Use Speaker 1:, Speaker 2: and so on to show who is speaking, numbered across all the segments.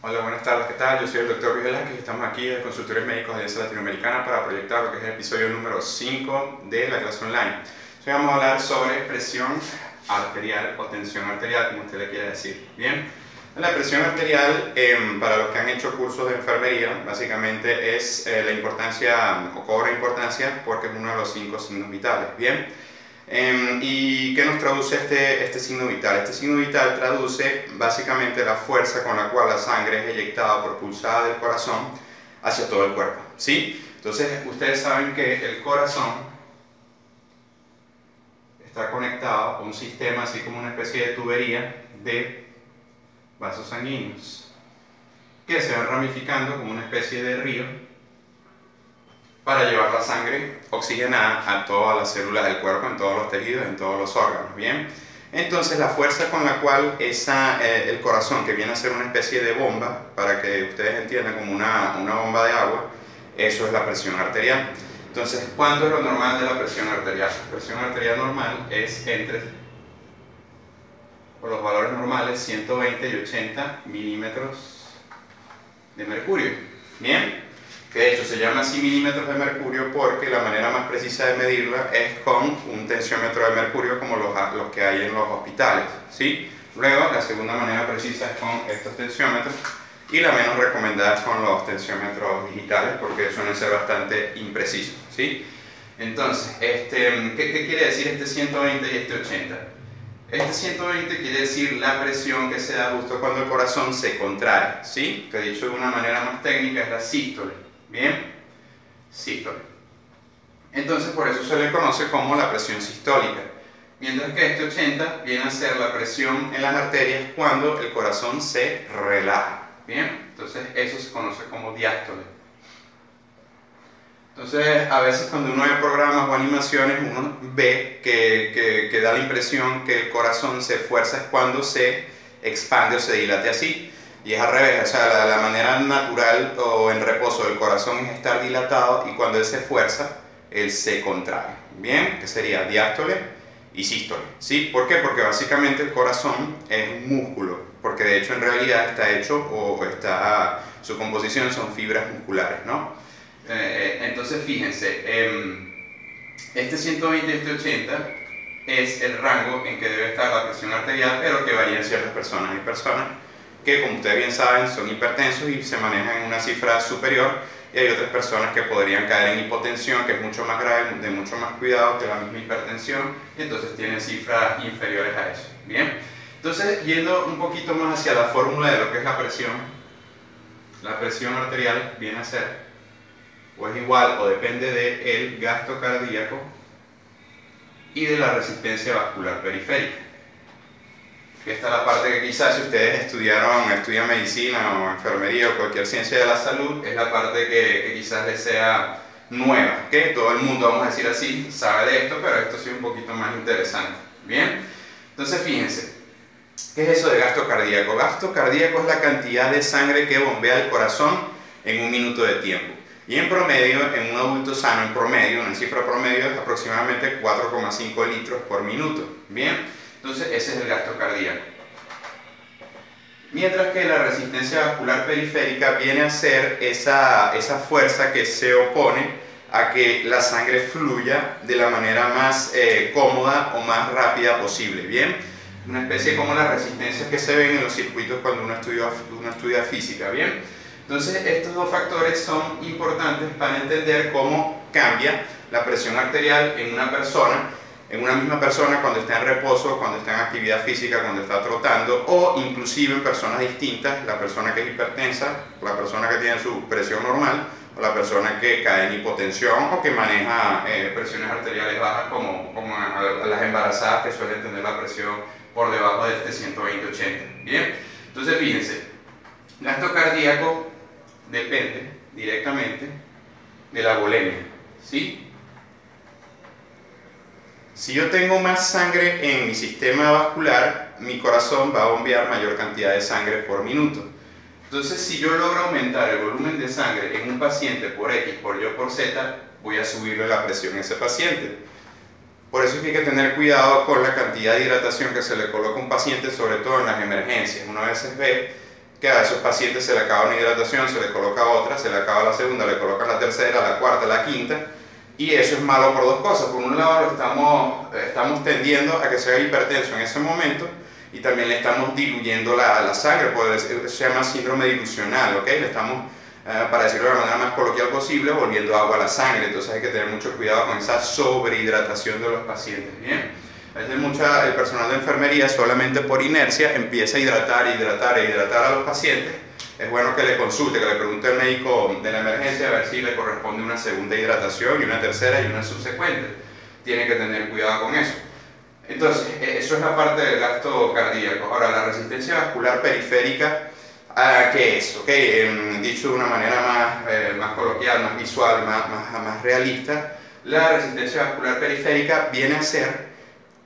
Speaker 1: Hola, buenas tardes, ¿qué tal? Yo soy el Dr. Luis Velázquez y estamos aquí de Consultores Médicos de Alianza Latinoamericana para proyectar lo que es el episodio número 5 de la clase online. Hoy vamos a hablar sobre presión arterial o tensión arterial, como usted le quiera decir. Bien, la presión arterial, para los que han hecho cursos de enfermería, básicamente es la importancia, o cobra importancia porque es uno de los 5 signos vitales. Bien. ¿Y qué nos traduce este signo vital? Este signo vital traduce básicamente la fuerza con la cual la sangre es eyectada o propulsada del corazón hacia todo el cuerpo, ¿sí? Entonces, ustedes saben que el corazón está conectado a un sistema, así como una especie de tubería de vasos sanguíneos que se van ramificando como una especie de río para llevar la sangre oxigenada a todas las células del cuerpo, en todos los tejidos, en todos los órganos, ¿bien? Entonces la fuerza con la cual el corazón, que viene a ser una especie de bomba, para que ustedes entiendan como una bomba de agua, eso es la presión arterial. Entonces, ¿cuánto es lo normal de la presión arterial? La presión arterial normal es por los valores normales, 120 y 80 milímetros de mercurio, ¿bien? Que de hecho se llama así milímetros de mercurio porque la manera más precisa de medirla es con un tensiómetro de mercurio como los que hay en los hospitales, ¿sí? Luego, la segunda manera precisa es con estos tensiómetros y la menos recomendada es con los tensiómetros digitales porque suelen ser bastante imprecisos, ¿sí? Entonces, ¿qué quiere decir este 120 y este 80? Este 120 quiere decir la presión que se da justo cuando el corazón se contrae, ¿sí? Que dicho de una manera más técnica es la sístole. Bien, sístole. Entonces por eso se le conoce como la presión sistólica. Mientras que este 80 viene a ser la presión en las arterias cuando el corazón se relaja. Bien, entonces eso se conoce como diástole. Entonces a veces cuando uno ve programas o animaciones uno ve que da la impresión que el corazón se esfuerza cuando se expande o se dilate así. Y es al revés, o sea, la manera natural o en reposo del corazón es estar dilatado y cuando él se esfuerza, él se contrae. Bien, que sería diástole y sístole. ¿Sí? ¿Por qué? Porque básicamente el corazón es un músculo, porque de hecho en realidad está hecho su composición son fibras musculares, ¿no? Entonces fíjense, este 120 y este 80 es el rango en que debe estar la presión arterial, pero que varía en ciertas personas. Hay personas que, como ustedes bien saben, son hipertensos y se manejan en una cifra superior, y hay otras personas que podrían caer en hipotensión, que es mucho más grave, de mucho más cuidado que la misma hipertensión, y entonces tienen cifras inferiores a eso. Bien, entonces yendo un poquito más hacia la fórmula de lo que es la presión arterial viene a ser o es igual o depende del gasto cardíaco y de la resistencia vascular periférica. Esta es la parte que quizás si ustedes estudian medicina o enfermería o cualquier ciencia de la salud, es la parte que quizás les sea nueva, que todo el mundo, vamos a decir así, sabe de esto, pero esto sí es un poquito más interesante. Bien, entonces fíjense, ¿qué es eso de gasto cardíaco? Gasto cardíaco es la cantidad de sangre que bombea el corazón en un minuto de tiempo. Y en promedio, en un adulto sano, en promedio, una cifra promedio es aproximadamente 4,5 litros por minuto. Bien. Entonces ese es el gasto cardíaco. Mientras que la resistencia vascular periférica viene a ser esa fuerza que se opone a que la sangre fluya de la manera más cómoda o más rápida posible. Bien, una especie como las resistencias que se ven en los circuitos cuando uno estudia física. Bien, entonces estos dos factores son importantes para entender cómo cambia la presión arterial en una persona, en una misma persona cuando está en reposo, cuando está en actividad física, cuando está trotando, o inclusive en personas distintas, la persona que es hipertensa, la persona que tiene su presión normal, o la persona que cae en hipotensión o que maneja presiones arteriales bajas como a las embarazadas que suelen tener la presión por debajo de este 120-80. Bien, entonces fíjense, gasto cardíaco depende directamente de la volemia, ¿sí? Si yo tengo más sangre en mi sistema vascular, mi corazón va a bombear mayor cantidad de sangre por minuto. Entonces, si yo logro aumentar el volumen de sangre en un paciente por X, por Y, por Z, voy a subirle la presión a ese paciente. Por eso es que hay que tener cuidado con la cantidad de hidratación que se le coloca a un paciente, sobre todo en las emergencias. Uno a veces ve que a esos pacientes se le acaba una hidratación, se le coloca otra, se le acaba la segunda, le colocan la tercera, la cuarta, la quinta, y eso es malo por dos cosas. Por un lado, estamos tendiendo a que sea hipertenso en ese momento, y también le estamos diluyendo la sangre, eso se llama síndrome dilucional, ¿ok? Le estamos, para decirlo de la manera más coloquial posible, volviendo agua a la sangre. Entonces hay que tener mucho cuidado con esa sobrehidratación de los pacientes, ¿bien? A veces el personal de enfermería solamente por inercia empieza a hidratar a los pacientes. Es bueno que le consulte, que le pregunte al médico de la emergencia a ver si le corresponde una segunda hidratación y una tercera y una subsecuente. Tiene que tener cuidado con eso. Entonces, eso es la parte del gasto cardíaco. Ahora, la resistencia vascular periférica, ¿qué es? ¿Okay? Dicho de una manera más coloquial, más visual, más realista, la resistencia vascular periférica viene a ser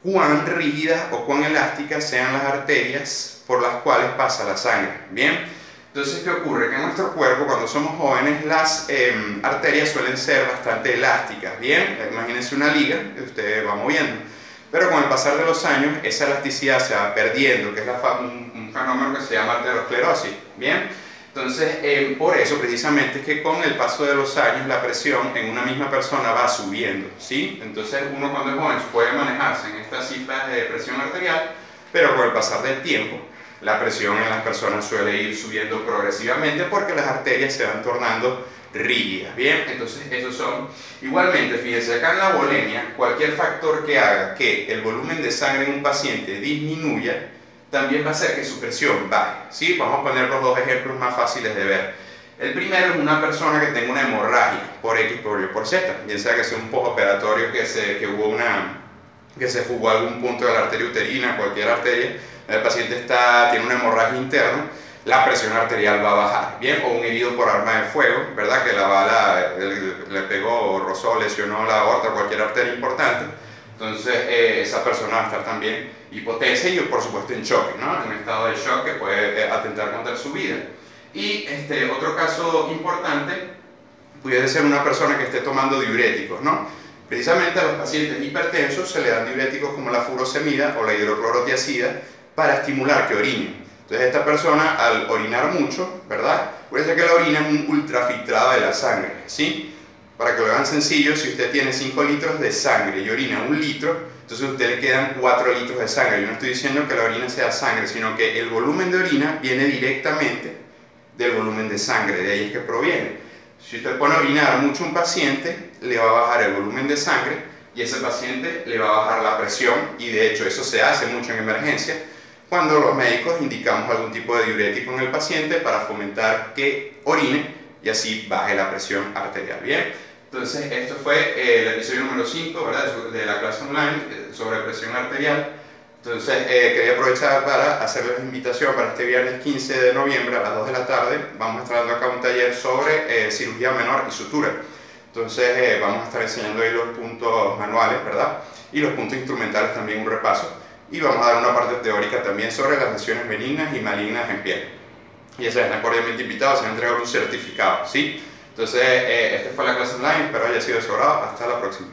Speaker 1: cuán rígidas o cuán elásticas sean las arterias por las cuales pasa la sangre. Bien, entonces, ¿qué ocurre? Que en nuestro cuerpo, cuando somos jóvenes, las arterias suelen ser bastante elásticas. Bien, imagínense una liga que usted va moviendo, pero con el pasar de los años esa elasticidad se va perdiendo, que es un fenómeno que se llama arteriosclerosis. Bien, entonces por eso precisamente es que con el paso de los años la presión en una misma persona va subiendo, ¿sí? Entonces uno cuando es joven puede manejarse en estas cifras de presión arterial, pero con el pasar del tiempo la presión en las personas suele ir subiendo progresivamente porque las arterias se van tornando rígidas. Bien, entonces esos son. Igualmente, fíjense, acá en la volemia, cualquier factor que haga que el volumen de sangre en un paciente disminuya, también va a hacer que su presión baje, ¿sí? Vamos a poner los dos ejemplos más fáciles de ver. El primero es una persona que tenga una hemorragia por X, por Y, por Z, bien sea que sea un postoperatorio que se fugó a algún punto de la arteria uterina, cualquier arteria, el paciente tiene una hemorragia interna, la presión arterial va a bajar, ¿bien? O un herido por arma de fuego, ¿verdad? Que la bala le pegó, rozó, lesionó la aorta, cualquier arteria importante. Entonces esa persona va a estar también hipotensa y por supuesto en choque, ¿no? En un estado de shock que puede atentar contra su vida. Y otro caso importante puede ser una persona que esté tomando diuréticos, ¿no? Precisamente a los pacientes hipertensos se le dan diuréticos como la furosemida o la hidroclorotiazida para estimular que orinen. Entonces esta persona al orinar mucho, ¿verdad? Puede ser que la orina es un ultrafiltrado de la sangre, ¿sí? Para que lo vean sencillo, si usted tiene 5 litros de sangre y orina 1 litro, entonces a usted le quedan 4 litros de sangre. Yo no estoy diciendo que la orina sea sangre, sino que el volumen de orina viene directamente del volumen de sangre, de ahí es que proviene. Si usted pone a orinar mucho a un paciente, le va a bajar el volumen de sangre y ese paciente le va a bajar la presión, y de hecho eso se hace mucho en emergencia, cuando los médicos indicamos algún tipo de diurético en el paciente para fomentar que orine y así baje la presión arterial. Bien, entonces esto fue el episodio número 5, ¿verdad? De la clase online sobre presión arterial. Entonces quería aprovechar para hacerles la invitación para este viernes 15 de noviembre a las 2 de la tarde. Vamos a estar dando acá un taller sobre cirugía menor y sutura. Entonces vamos a estar enseñando ahí los puntos manuales, ¿verdad? Y los puntos instrumentales también, un repaso. Y vamos a dar una parte teórica también sobre las lesiones benignas y malignas en piel. Y eso están cordialmente invitados, se va a entregar un certificado, ¿sí? Entonces, esta fue la clase online, espero haya sido de su agrado. Hasta la próxima.